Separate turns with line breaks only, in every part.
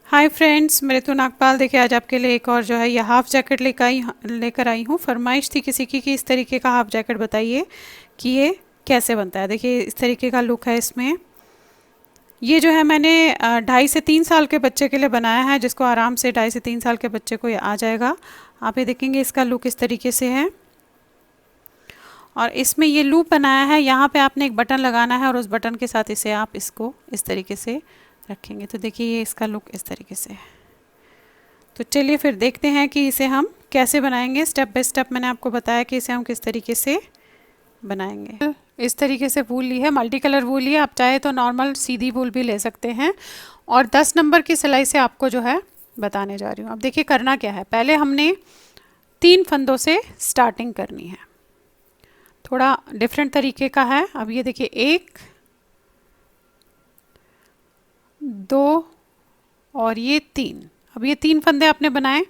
Hi friends, मेरे तो नागपाल। देखिए आज आपके लिए एक और जो है ये हाफ़ जैकेट लेकर आई हूँ। फरमाइश थी किसी की कि इस तरीके का हाफ़ जैकेट बताइए कि ये कैसे बनता है। देखिए इस तरीके का लुक है इसमें। ये जो है मैंने 2.5 से 3 साल के बच्चे के लिए बनाया है, जिसको आराम से 2.5 से 3 साल के बच्चे को ये आ जाएगा। आप ये देखेंगे इसका लुक इस तरीके से है। और इसमें ये लूप बनाया है, यहाँ पे आपने एक बटन लगाना है और उस बटन के साथ इसे आप इसको इस तरीके से रखेंगे तो देखिए ये इसका लुक इस तरीके से है। तो चलिए फिर देखते हैं कि इसे हम कैसे बनाएंगे। स्टेप बाय स्टेप मैंने आपको बताया कि इसे हम किस तरीके से बनाएंगे। इस तरीके से वूल ली है, मल्टी कलर वूल ली है। आप चाहे तो नॉर्मल सीधी वूल भी ले सकते हैं। और 10 नंबर की सिलाई से आपको जो है बताने जा रही हूँ। अब देखिए करना क्या है, पहले हमने 3 फंदों से स्टार्टिंग करनी है। थोड़ा डिफरेंट तरीके का है। अब ये देखिए 1 2 और ये 3। अब ये 3 फंदे आपने बनाए।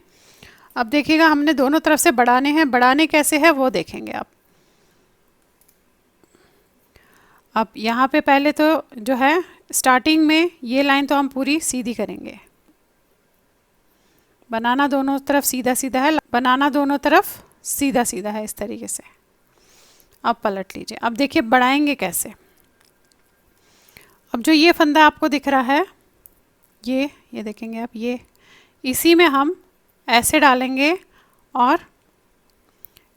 अब देखिएगा हमने दोनों तरफ से बढ़ाने हैं। बढ़ाने कैसे है वो देखेंगे आप। अब यहाँ पे पहले तो जो है स्टार्टिंग में ये लाइन तो हम पूरी सीधी करेंगे। बनाना दोनों तरफ सीधा सीधा है, बनाना दोनों तरफ सीधा सीधा है इस तरीके से। अब पलट लीजिए। अब देखिए बढ़ाएंगे कैसे। अब जो ये फंदा आपको दिख रहा है ये देखेंगे आप, ये इसी में हम ऐसे डालेंगे और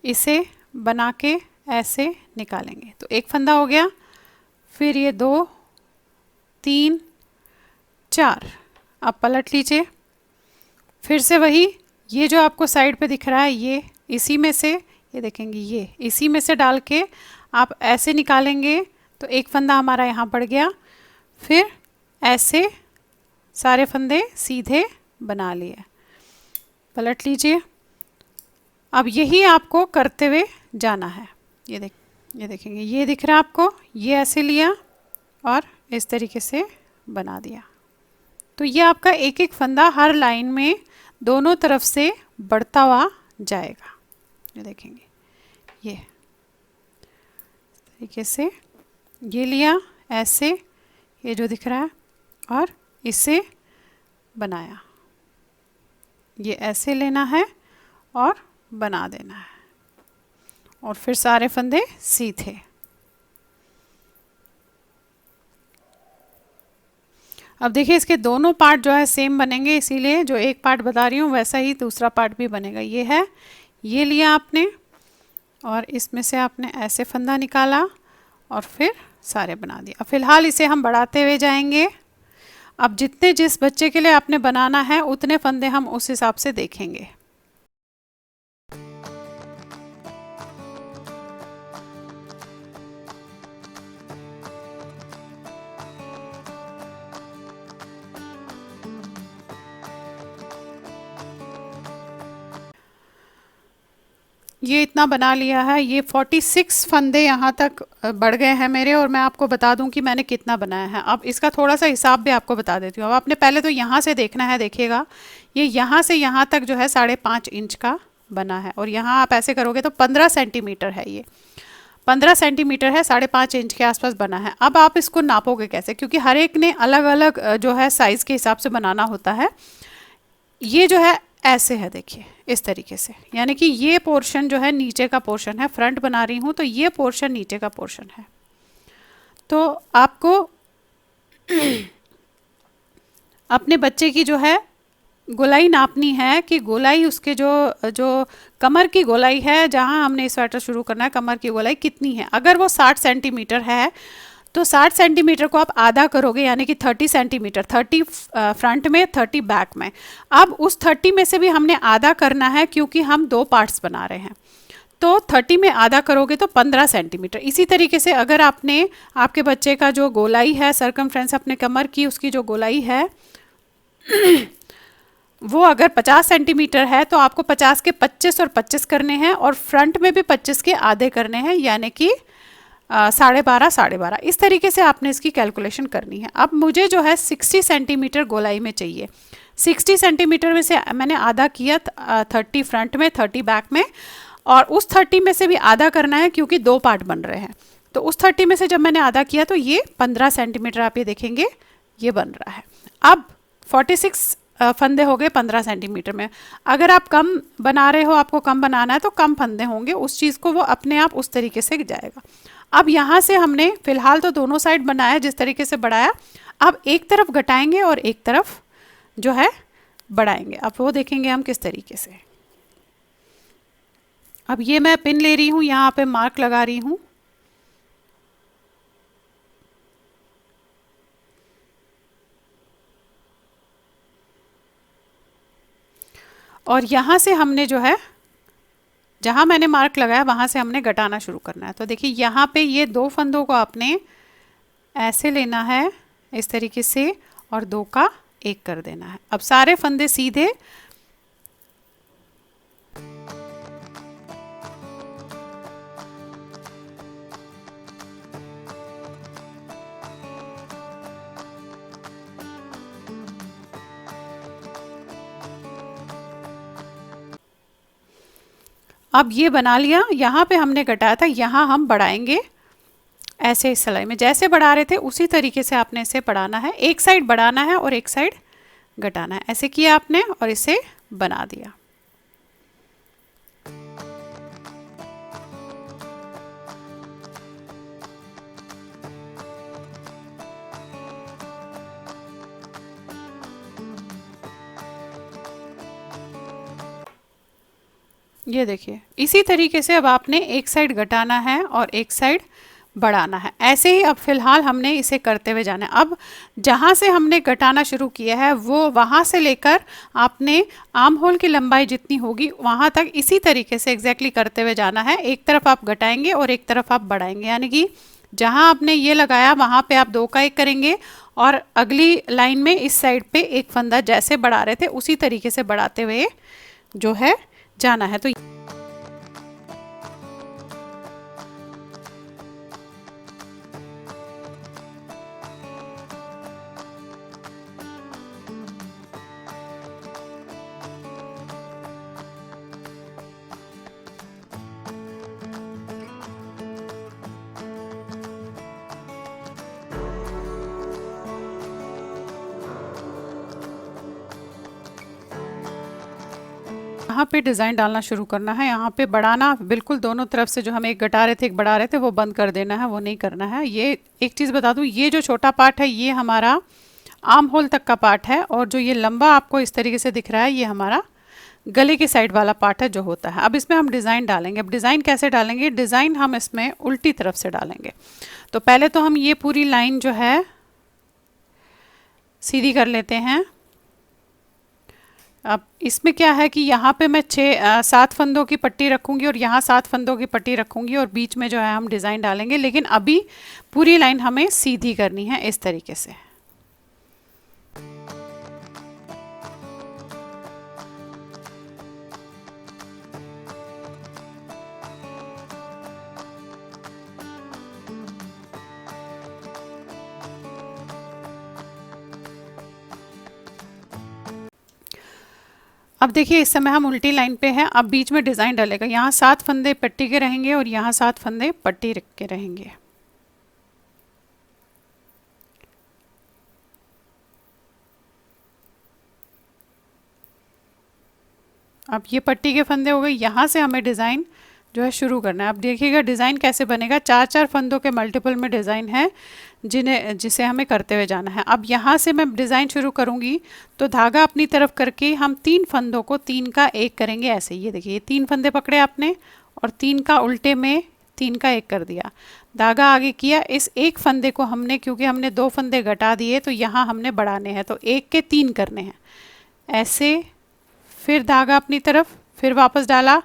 इसे बना के ऐसे निकालेंगे। तो एक फंदा हो गया, फिर ये 2 3 4। अब पलट लीजिए। फिर से वही, ये जो आपको साइड पे दिख रहा है ये इसी में से, ये देखेंगे ये इसी में से डाल के आप ऐसे निकालेंगे तो एक फंदा हमारा यहाँ पड़ गया। फिर ऐसे सारे फंदे सीधे बना लिए। पलट लीजिए। अब यही आपको करते हुए जाना है। ये देखेंगे ये दिख रहा है आपको, ये ऐसे लिया और इस तरीके से बना दिया। तो ये आपका एक एक फंदा हर लाइन में दोनों तरफ से बढ़ता हुआ जाएगा। ये देखेंगे ये इस तरीके से ये लिया ऐसे, ये जो दिख रहा है, और इसे बनाया। ये ऐसे लेना है और बना देना है और फिर सारे फंदे सीधे। अब देखिए इसके दोनों पार्ट जो है सेम बनेंगे, इसीलिए जो एक पार्ट बता रही हूँ वैसा ही दूसरा पार्ट भी बनेगा। ये है, ये लिया आपने और इसमें से आपने ऐसे फंदा निकाला और फिर सारे बना दिया। फिलहाल इसे हम बढ़ाते हुए जाएंगे। अब जितने जिस बच्चे के लिए आपने बनाना है उतने फंदे हम उस हिसाब से देखेंगे। ये इतना बना लिया है। ये 46 फंदे यहाँ तक बढ़ गए हैं मेरे, और मैं आपको बता दूं कि मैंने कितना बनाया है। अब इसका थोड़ा सा हिसाब भी आपको बता देती हूँ। अब आपने पहले तो यहाँ से देखना है, देखिएगा ये यहाँ से यहाँ तक जो है 5.5 इंच का बना है, और यहाँ आप ऐसे करोगे तो 15 सेंटीमीटर है। ये 15 सेंटीमीटर है, 5.5 इंच के आसपास बना है। अब आप इसको नापोगे कैसे, क्योंकि हर एक ने अलग अलग जो है साइज़ के हिसाब से बनाना होता है। ये जो है ऐसे है, देखिए इस तरीके से, यानी कि ये पोर्शन जो है नीचे का पोर्शन है। फ्रंट बना रही हूँ तो ये पोर्शन नीचे का पोर्शन है। तो आपको अपने बच्चे की जो है गोलाई नापनी है कि गोलाई उसके जो कमर की गोलाई है, जहाँ हमने स्वेटर शुरू करना है, कमर की गोलाई कितनी है। अगर वो 60 सेंटीमीटर है तो 60 सेंटीमीटर को आप आधा करोगे, यानी कि 30 सेंटीमीटर, 30 फ्रंट में 30 बैक में। अब उस 30 में से भी हमने आधा करना है, क्योंकि हम 2 पार्ट्स बना रहे हैं। तो 30 में आधा करोगे तो 15 सेंटीमीटर। इसी तरीके से अगर आपने आपके बच्चे का जो गोलाई है, सरकमफ्रेंस अपने कमर की उसकी जो गोलाई है वो अगर 50 सेंटीमीटर है तो आपको 50 के 25 और 25 करने हैं, और फ्रंट में भी 25 के आधे करने हैं, यानी कि 12.5 इस तरीके से आपने इसकी कैलकुलेशन करनी है। अब मुझे जो है 60 सेंटीमीटर गोलाई में चाहिए। 60 सेंटीमीटर में से मैंने आधा किया, 30 फ्रंट में 30 बैक में, और उस 30 में से भी आधा करना है क्योंकि 2 पार्ट बन रहे हैं। तो उस 30 में से जब मैंने आधा किया तो ये 15 सेंटीमीटर आप ये देखेंगे ये बन रहा है। अब 46 फंदे हो गए 15 सेंटीमीटर में। अगर आप कम बना रहे हो, आपको कम बनाना है तो कम फंदे होंगे, उस चीज़ को वो अपने आप उस तरीके से जाएगा। अब यहाँ से हमने फिलहाल तो दोनों साइड बनाया जिस तरीके से बढ़ाया, अब एक तरफ घटाएंगे और एक तरफ जो है बढ़ाएंगे। अब वो देखेंगे हम किस तरीके से। अब ये मैं पिन ले रही हूँ, यहाँ पे मार्क लगा रही हूँ। और यहाँ से हमने जो है, जहाँ मैंने मार्क लगाया वहाँ से हमने घटाना शुरू करना है। तो देखिए यहाँ पे ये 2 फंदों को आपने ऐसे लेना है इस तरीके से और 2 का 1 कर देना है। अब सारे फंदे सीधे अब ये बना लिया। यहाँ पे हमने घटाया था, यहाँ हम बढ़ाएंगे ऐसे इस सिलाई में जैसे बढ़ा रहे थे उसी तरीके से आपने इसे बढ़ाना है। एक साइड बढ़ाना है और एक साइड घटाना है। ऐसे किया आपने और इसे बना दिया। ये देखिए इसी तरीके से अब आपने एक साइड घटाना है और एक साइड बढ़ाना है। ऐसे ही अब फिलहाल हमने इसे करते हुए जाना है। अब जहाँ से हमने घटाना शुरू किया है वो वहाँ से लेकर आपने आर्म होल की लंबाई जितनी होगी वहाँ तक इसी तरीके से एग्जैक्टली करते हुए जाना है। एक तरफ आप घटाएंगे और एक तरफ आप बढ़ाएंगे, यानी कि जहाँ आपने ये लगाया वहाँ पे आप 2 का 1 करेंगे और अगली लाइन में इस साइड पे एक फंदा जैसे बढ़ा रहे थे उसी तरीके से बढ़ाते हुए जो है जाना है। तो यहाँ पे डिज़ाइन डालना शुरू करना है। यहाँ पे बढ़ाना बिल्कुल दोनों तरफ से, जो हम एक घटा रहे थे एक बढ़ा रहे थे वो बंद कर देना है, वो नहीं करना है। ये एक चीज़ बता दूँ, ये जो छोटा पार्ट है ये हमारा आर्म होल तक का पार्ट है और जो ये लंबा आपको इस तरीके से दिख रहा है ये हमारा गले की साइड वाला पार्ट है जो होता है। अब इसमें हम डिज़ाइन डालेंगे। अब डिज़ाइन कैसे डालेंगे? डिज़ाइन हम इसमें उल्टी तरफ से डालेंगे। तो पहले तो हम ये पूरी लाइन जो है सीधी कर लेते हैं। अब इसमें क्या है कि यहाँ पे मैं 7 फंदों की पट्टी रखूँगी और यहाँ 7 फंदों की पट्टी रखूँगी और बीच में जो है हम डिज़ाइन डालेंगे, लेकिन अभी पूरी लाइन हमें सीधी करनी है इस तरीके से। अब देखिए इस समय हम उल्टी लाइन पे हैं। अब बीच में डिज़ाइन डालेगा। यहाँ 7 फंदे पट्टी के रहेंगे और यहाँ 7 फंदे पट्टी रख के रहेंगे। अब ये पट्टी के फंदे हो गए। यहाँ से हमें डिज़ाइन जो है शुरू करना है। अब देखिएगा डिज़ाइन कैसे बनेगा। 4-4 फंदों के मल्टीपल में डिज़ाइन है जिसे हमें करते हुए जाना है। अब यहाँ से मैं डिज़ाइन शुरू करूँगी तो धागा अपनी तरफ करके हम 3 फंदों को 3 का 1 करेंगे ऐसे। ये देखिए 3 फंदे पकड़े आपने और 3 का उल्टे में 3 का 1 कर दिया, धागा आगे किया। इस एक फंदे को हमने, क्योंकि हमने 2 फंदे घटा दिए तो यहाँ हमने बढ़ाने हैं, तो 1 के 3 करने हैं ऐसे। फिर धागा अपनी तरफ, फिर वापस डाला,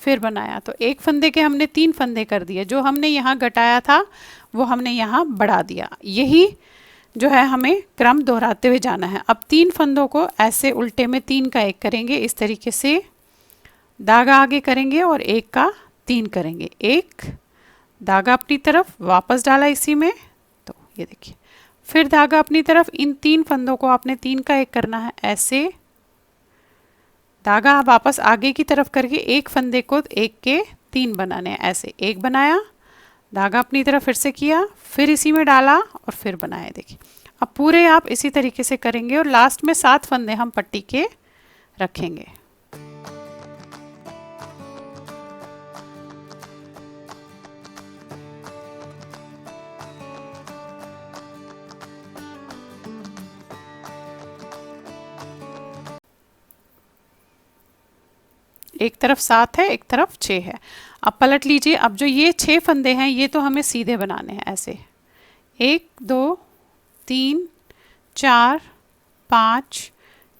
फिर बनाया, तो एक फंदे के हमने 3 फंदे कर दिए। जो हमने यहाँ घटाया था वो हमने यहाँ बढ़ा दिया। यही जो है हमें क्रम दोहराते हुए जाना है। अब 3 फंदों को ऐसे उल्टे में 3 का 1 करेंगे इस तरीके से, धागा आगे करेंगे और 1 का 3 करेंगे। 1 धागा अपनी तरफ, वापस डाला इसी में, तो ये देखिए फिर धागा अपनी तरफ। इन 3 फंदों को आपने 3 का 1 करना है ऐसे, धागा वापस आगे की तरफ करके एक फंदे को 1 के 3 बनाने हैं ऐसे। 1 बनाया, धागा अपनी तरफ फिर से किया, फिर इसी में डाला और फिर बनाया। देखिए अब पूरे आप इसी तरीके से करेंगे और लास्ट में 7 फंदे हम पट्टी के रखेंगे। एक तरफ 7 है, एक तरफ 6 है। अब पलट लीजिए। अब जो ये 6 फंदे हैं ये तो हमें सीधे बनाने हैं ऐसे, 1 2 3 4 5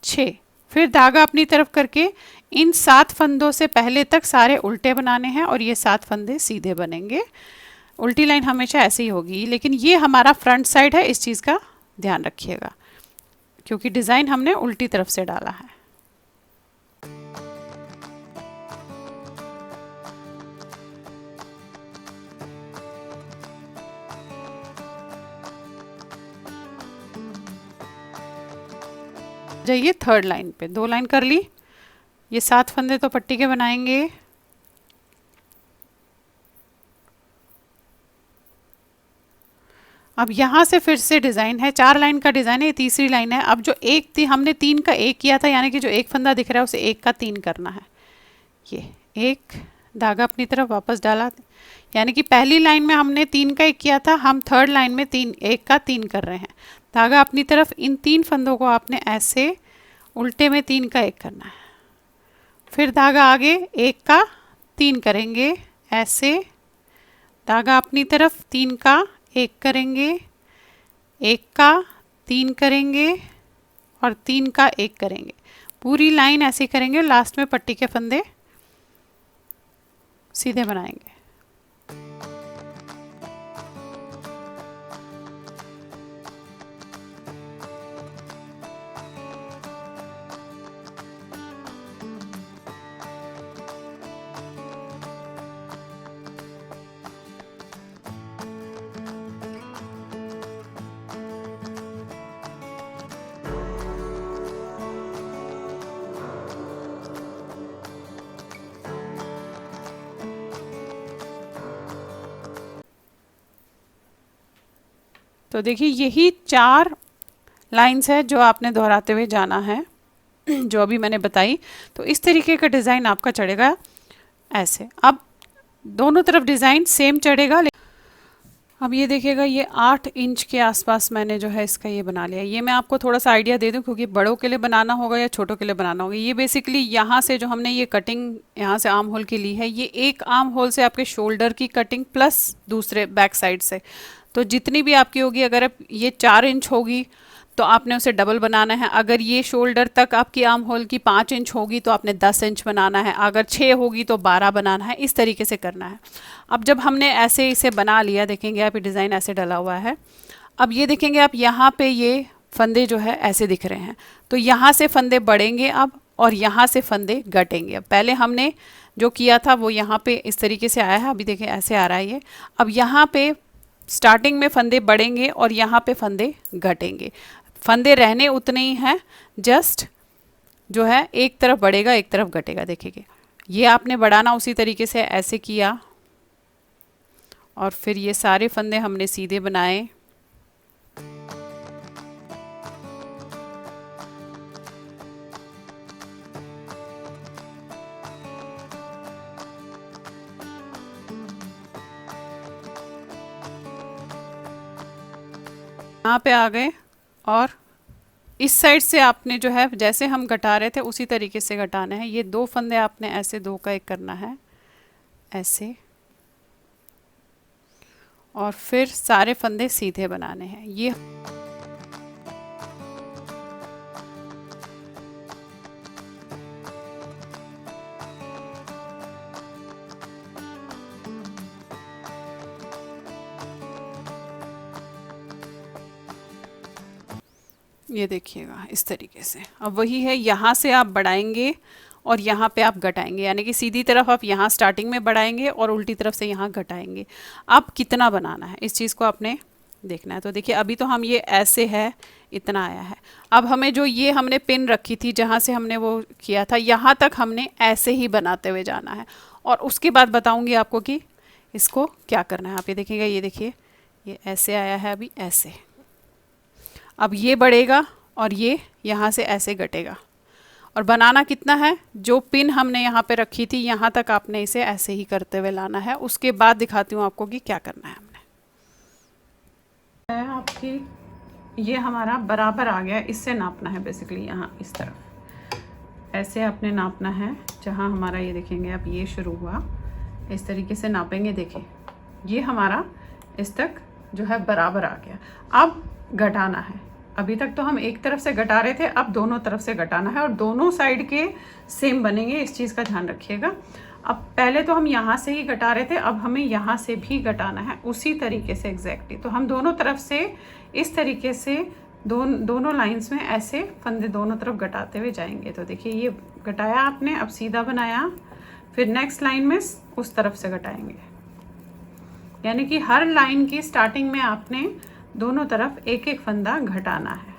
6। फिर धागा अपनी तरफ करके इन 7 फंदों से पहले तक सारे उल्टे बनाने हैं और ये 7 फंदे सीधे बनेंगे। उल्टी लाइन हमेशा ऐसे ही होगी, लेकिन ये हमारा फ्रंट साइड है, इस चीज़ का ध्यान रखिएगा क्योंकि डिज़ाइन हमने उल्टी तरफ से डाला है। जाइए थर्ड लाइन पे, 2 लाइन कर ली। ये 7 फंदे तो पट्टी के बनाएंगे। अब यहाँ से फिर से डिज़ाइन है, 4 लाइन का डिज़ाइन है, ये तीसरी लाइन है। अब जो एक थी हमने 3 का 1 किया था, यानी कि जो एक फंदा दिख रहा है उसे 1 का 3 करना है। ये एक धागा अपनी तरफ वापस डाला, यानी कि पहली लाइन में हमने 3 का 1 किया था, हम थर्ड लाइन में 1 का 3 कर रहे हैं। धागा अपनी तरफ, इन 3 फंदों को आपने ऐसे उल्टे में 3 का 1 करना है। फिर धागा आगे 1 का 3 करेंगे ऐसे, धागा अपनी तरफ 3 का 1 करेंगे, 1 का 3 करेंगे और 3 का 1 करेंगे। पूरी लाइन ऐसे करेंगे, लास्ट में पट्टी के फंदे सीधे बनाएंगे। तो देखिए यही 4 लाइंस है जो आपने दोहराते हुए जाना है, जो अभी मैंने बताई। तो इस तरीके का डिज़ाइन आपका चढ़ेगा ऐसे। अब दोनों तरफ डिज़ाइन सेम चढ़ेगा। अब ये देखिएगा, ये 8 इंच के आसपास मैंने जो है इसका ये बना लिया। ये मैं आपको थोड़ा सा आइडिया दे दूं क्योंकि बड़ों के लिए बनाना होगा या छोटों के लिए बनाना होगा। ये बेसिकली यहाँ से जो हमने ये कटिंग यहाँ से आर्म होल की ली है, ये एक आर्म होल से आपके शोल्डर की कटिंग प्लस दूसरे बैक साइड से, तो जितनी भी आपकी होगी, अगर आप ये 4 इंच होगी तो आपने उसे डबल बनाना है। अगर ये शोल्डर तक आपकी आर्म होल की 5 इंच होगी तो आपने 10 इंच बनाना है। अगर 6 होगी तो 12 बनाना है। इस तरीके से करना है। अब जब हमने ऐसे इसे बना लिया, देखेंगे आप ये डिज़ाइन ऐसे डला हुआ है। अब ये देखेंगे आप यहाँ पे ये फंदे जो है ऐसे दिख रहे हैं, तो यहाँ से फंदे बढ़ेंगे अब और यहाँ से फंदे घटेंगे। अब पहले हमने जो किया था वो यहाँ पे इस तरीके से आया है, अभी देखें ऐसे आ रहा है ये। अब यहाँ पे स्टार्टिंग में फंदे बढ़ेंगे और यहाँ पे फंदे घटेंगे। फंदे रहने उतने ही हैं, जस्ट जो है एक तरफ बढ़ेगा एक तरफ घटेगा। देखिए ये आपने बढ़ाना उसी तरीके से ऐसे किया और फिर ये सारे फंदे हमने सीधे बनाए। यहाँ पे आ गए और इस साइड से आपने जो है जैसे हम घटा रहे थे उसी तरीके से घटाना है। ये 2 फंदे आपने ऐसे 2 का 1 करना है ऐसे, और फिर सारे फंदे सीधे बनाने हैं। ये देखिएगा इस तरीके से। अब वही है, यहाँ से आप बढ़ाएंगे और यहाँ पे आप घटाएंगे, यानी कि सीधी तरफ आप यहाँ स्टार्टिंग में बढ़ाएंगे और उल्टी तरफ से यहाँ घटाएंगे। आप कितना बनाना है इस चीज़ को आपने देखना है। तो देखिए अभी तो हम ये ऐसे है, इतना आया है। अब हमें जो ये हमने पिन रखी थी जहाँ से हमने वो किया था, यहाँ तक हमने ऐसे ही बनाते हुए जाना है और उसके बाद बताऊँगी आपको कि इसको क्या करना है। आप ये देखिएगा, ये देखिए ये ऐसे आया है अभी ऐसे। अब ये बढ़ेगा और ये यहाँ से ऐसे घटेगा। और बनाना कितना है, जो पिन हमने यहाँ पे रखी थी यहाँ तक आपने इसे ऐसे ही करते हुए लाना है। उसके बाद दिखाती हूँ आपको कि क्या करना है हमने। आपकी ये हमारा बराबर आ गया, इससे नापना है बेसिकली। यहाँ इस तरफ ऐसे आपने नापना है, जहाँ हमारा ये देखेंगे आप, ये शुरू हुआ इस तरीके से नापेंगे। देखिए ये हमारा इस तक जो है बराबर आ गया। अब घटाना है। अभी तक तो हम एक तरफ से घटा रहे थे, अब दोनों तरफ से घटाना है और दोनों साइड के सेम बनेंगे, इस चीज़ का ध्यान रखिएगा। अब पहले तो हम यहाँ से ही घटा रहे थे, अब हमें यहाँ से भी घटाना है उसी तरीके से एग्जैक्टली। तो हम दोनों तरफ से इस तरीके से दोनों लाइंस में ऐसे फंदे दोनों तरफ घटाते हुए जाएंगे। तो देखिए ये घटाया आपने, अब सीधा बनाया, फिर नेक्स्ट लाइन में उस तरफ से घटाएंगे। यानी कि हर लाइन की स्टार्टिंग में आपने दोनों तरफ एक एक फंदा घटाना है।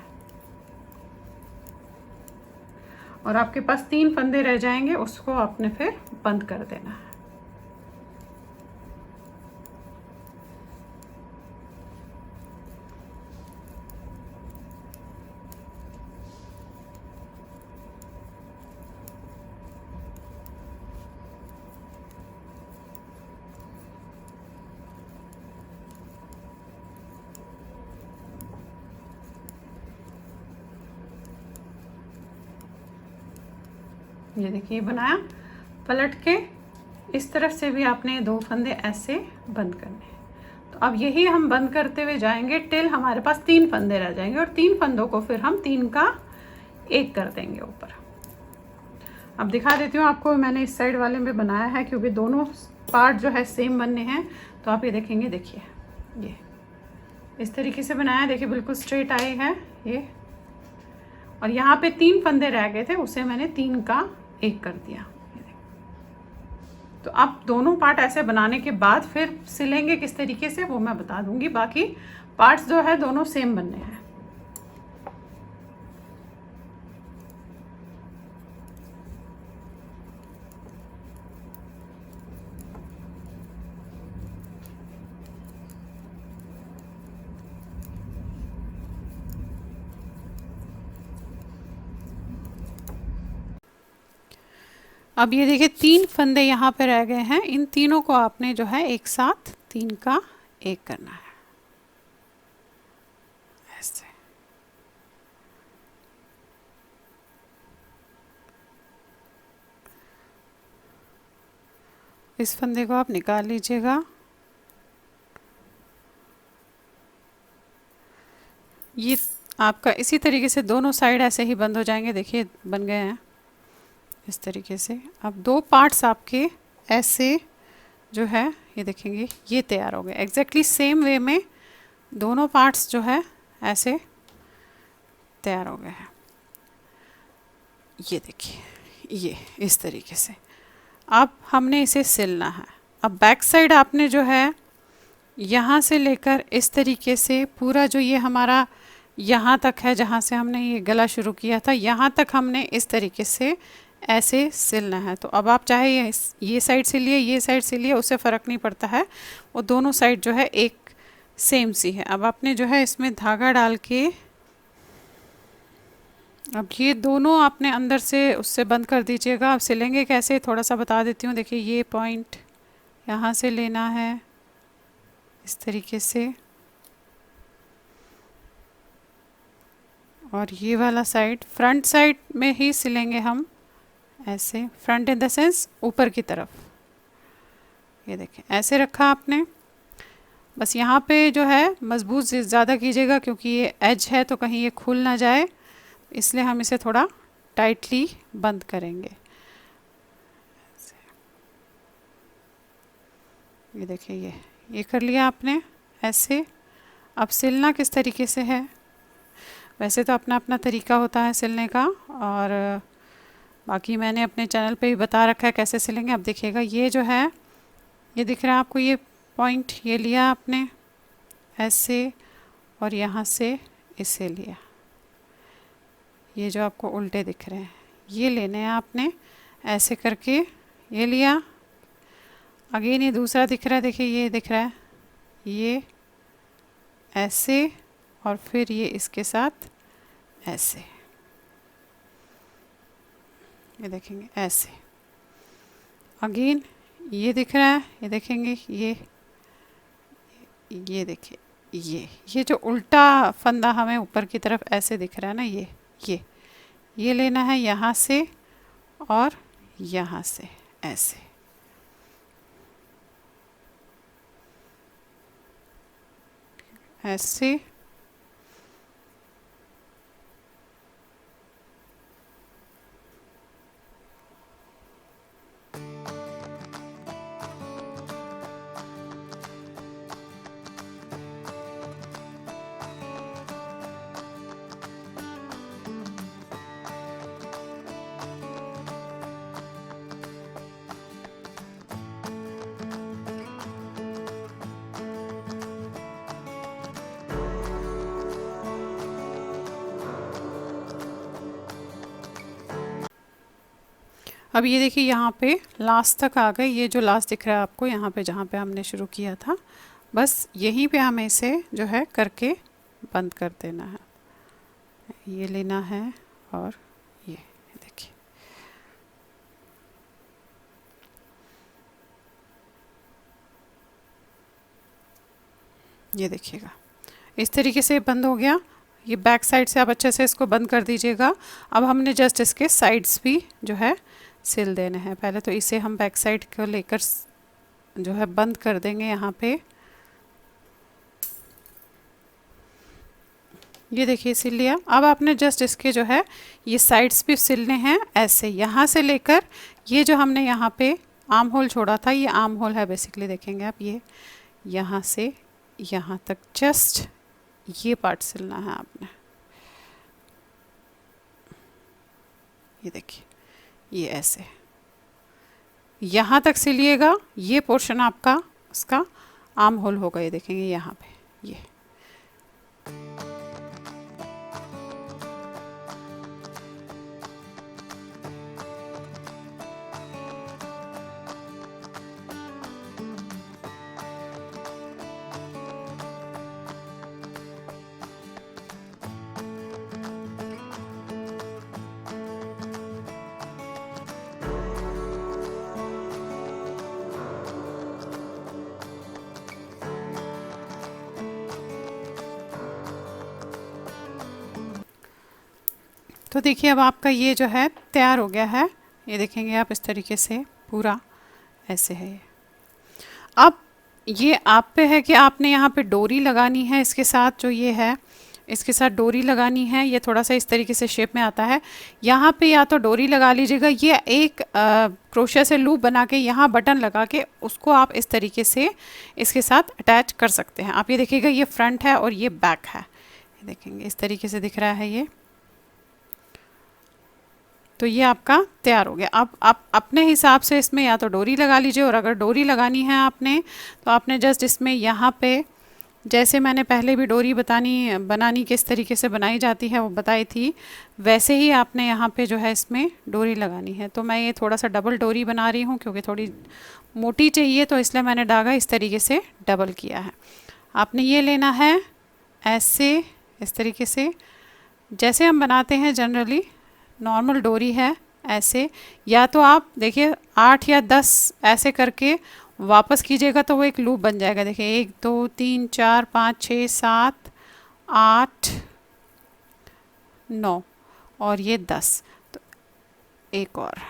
और आपके पास 3 फंदे रह जाएंगे, उसको आपने फिर बंद कर देना है। ये देखिए बनाया, पलट के इस तरफ से भी आपने 2 फंदे ऐसे बंद करने हैं। तो अब यही हम बंद करते हुए जाएंगे टिल हमारे पास 3 फंदे रह जाएंगे और 3 फंदों को फिर हम 3 का 1 कर देंगे ऊपर। अब दिखा देती हूँ आपको, मैंने इस साइड वाले में बनाया है क्योंकि दोनों पार्ट जो है सेम बनने हैं। तो आप ये देखेंगे, देखिए ये इस तरीके से बनाया, देखिए बिल्कुल स्ट्रेट आई है ये। और यहाँ पे 3 फंदे रह गए थे, उसे मैंने 3 का 1 कर दिया। तो अब दोनों पार्ट ऐसे बनाने के बाद फिर सिलेंगे किस तरीके से वो मैं बता दूंगी। बाकी पार्ट्स जो है दोनों सेम बनने हैं। अब ये देखिए 3 फंदे यहाँ पे रह गए हैं, इन तीनों को आपने जो है एक साथ 3 का 1 करना है ऐसे। इस फंदे को आप निकाल लीजिएगा। ये आपका इसी तरीके से दोनों साइड ऐसे ही बंद हो जाएंगे। देखिए बन गए हैं इस तरीके से। अब 2 पार्ट्स आपके ऐसे जो है ये देखेंगे, ये तैयार हो गए एग्जैक्टली सेम वे में। दोनों पार्ट्स जो है ऐसे तैयार हो गए हैं। ये देखिए ये इस तरीके से। अब हमने इसे सिलना है। अब बैक साइड आपने जो है यहाँ से लेकर इस तरीके से पूरा जो ये हमारा यहाँ तक है, जहाँ से हमने ये गला शुरू किया था, यहाँ तक हमने इस तरीके से ऐसे सिलना है। तो अब आप चाहे ये साइड से लिए, ये साइड से लिए, उससे फ़र्क नहीं पड़ता है, वो दोनों साइड जो है एक सेम सी है। अब आपने जो है इसमें धागा डाल के अब ये दोनों आपने अंदर से उससे बंद कर दीजिएगा। अब सिलेंगे कैसे थोड़ा सा बता देती हूँ। देखिए ये पॉइंट यहाँ से लेना है इस तरीके से, और ये वाला साइड फ्रंट साइड में ही सिलेंगे हम ऐसे, फ्रंट इन द सेंस ऊपर की तरफ। ये देखें ऐसे रखा आपने। बस यहाँ पे जो है मजबूत ज़्यादा कीजिएगा क्योंकि ये एज है तो कहीं ये खुल ना जाए, इसलिए हम इसे थोड़ा टाइटली बंद करेंगे। ये देखिए ये कर लिया आपने ऐसे। अब सिलना किस तरीके से है, वैसे तो अपना अपना तरीका होता है सिलने का, और बाकी मैंने अपने चैनल पे ही बता रखा है कैसे सिलेंगे। अब देखिएगा ये जो है, ये दिख रहा है आपको ये पॉइंट, ये लिया आपने ऐसे और यहाँ से इसे लिया, ये जो आपको उल्टे दिख रहे हैं ये लेने हैं आपने ऐसे करके, ये लिया। अगेन ये दूसरा दिख रहा है, देखिए ये दिख रहा है, ये ऐसे और फिर ये इसके साथ ऐसे, ये देखेंगे ऐसे। अगेन ये दिख रहा है, ये देखेंगे, ये देखिए, ये जो उल्टा फंदा हमें ऊपर की तरफ ऐसे दिख रहा है ना, ये लेना है यहाँ से और यहाँ से ऐसे। ऐसे अब ये देखिए यहाँ पे लास्ट तक आ गए। ये जो लास्ट दिख रहा है आपको यहाँ पे, जहाँ पे हमने शुरू किया था, बस यहीं पे हमें इसे जो है करके बंद कर देना है। ये लेना है और ये देखिए, ये देखिएगा इस तरीके से बंद हो गया। ये बैक साइड से आप अच्छे से इसको बंद कर दीजिएगा। अब हमने जस्ट इसके साइड्स भी जो है सिल देने हैं। पहले तो इसे हम बैक साइड को लेकर जो है बंद कर देंगे यहाँ पे। ये देखिए सिल लिया। अब आपने जस्ट इसके जो है ये साइड्स भी सिलने हैं ऐसे, यहाँ से लेकर ये जो हमने यहाँ पे आर्म होल छोड़ा था, ये आर्म होल है बेसिकली, देखेंगे आप, ये यहाँ से यहाँ तक जस्ट ये पार्ट सिलना है आपने। ये देखिए, ये ऐसे यहाँ तक सिलिएगा। ये पोर्शन आपका उसका आर्म होल होगा। ये देखेंगे यहाँ पे ये। तो देखिए अब आपका ये जो है तैयार हो गया है। ये देखेंगे आप इस तरीके से पूरा ऐसे है। अब ये आप पे है कि आपने यहाँ पे डोरी लगानी है इसके साथ, जो ये है इसके साथ डोरी लगानी है। ये थोड़ा सा इस तरीके से शेप में आता है। यहाँ पे या तो डोरी लगा लीजिएगा, ये एक क्रोशिया से लूप बना के यहाँ बटन लगा के उसको आप इस तरीके से इसके साथ अटैच कर सकते हैं। आप ये देखिएगा, ये फ्रंट है और ये बैक है। ये देखेंगे इस तरीके से दिख रहा है ये। तो ये आपका तैयार हो गया। अब आप अपने हिसाब से इसमें या तो डोरी लगा लीजिए, और अगर डोरी लगानी है आपने तो आपने जस्ट इसमें यहाँ पे, जैसे मैंने पहले भी डोरी बनानी किस तरीके से बनाई जाती है वो बताई थी, वैसे ही आपने यहाँ पे जो है इसमें डोरी लगानी है। तो मैं ये थोड़ा सा डबल डोरी बना रही हूँ क्योंकि थोड़ी मोटी चाहिए, तो इसलिए मैंने धागा इस तरीके से डबल किया है। आपने ये लेना है ऐसे, इस तरीके से जैसे हम बनाते हैं जनरली, नॉर्मल डोरी है ऐसे। या तो आप देखिए 8 या 10 ऐसे करके वापस कीजिएगा तो वो एक लूप बन जाएगा। देखिए 1 2 3 4 5 6 7 8 9 और ये 10, तो एक और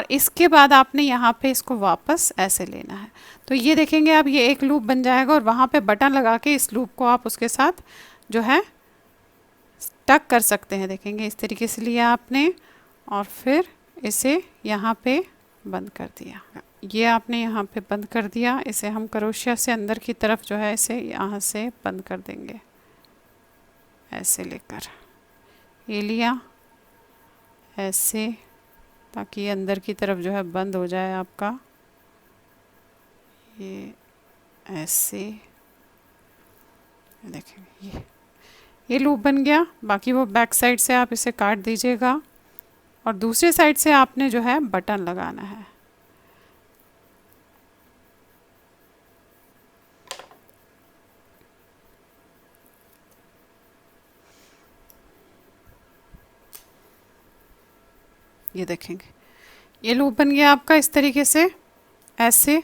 इसके बाद आपने यहाँ पे इसको वापस ऐसे लेना है। तो ये देखेंगे आप, ये एक लूप बन जाएगा और वहाँ पे बटन लगा के इस लूप को आप उसके साथ जो है टक कर सकते हैं। देखेंगे इस तरीके से लिया आपने और फिर इसे यहाँ पे बंद कर दिया। ये आपने यहाँ पे बंद कर दिया। इसे हम क्रोशिया से अंदर की तरफ जो है इसे यहाँ से बंद कर देंगे ऐसे लेकर। ये लिया ऐसे ताकि अंदर की तरफ जो है बंद हो जाए आपका। ये ऐसे देखेंगे, ये लूप बन गया। बाकी वो बैक साइड से आप इसे काट दीजिएगा और दूसरे साइड से आपने जो है बटन लगाना है। ये देखेंगे ये लूप बन गया आपका इस तरीके से ऐसे,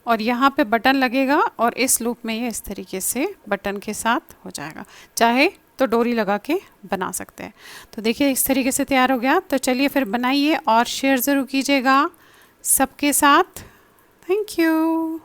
और यहाँ पे बटन लगेगा और इस लूप में ये इस तरीके से बटन के साथ हो जाएगा। चाहे तो डोरी लगा के बना सकते हैं। तो देखिए इस तरीके से तैयार हो गया। तो चलिए फिर बनाइए और शेयर ज़रूर कीजिएगा सबके साथ। Thank you.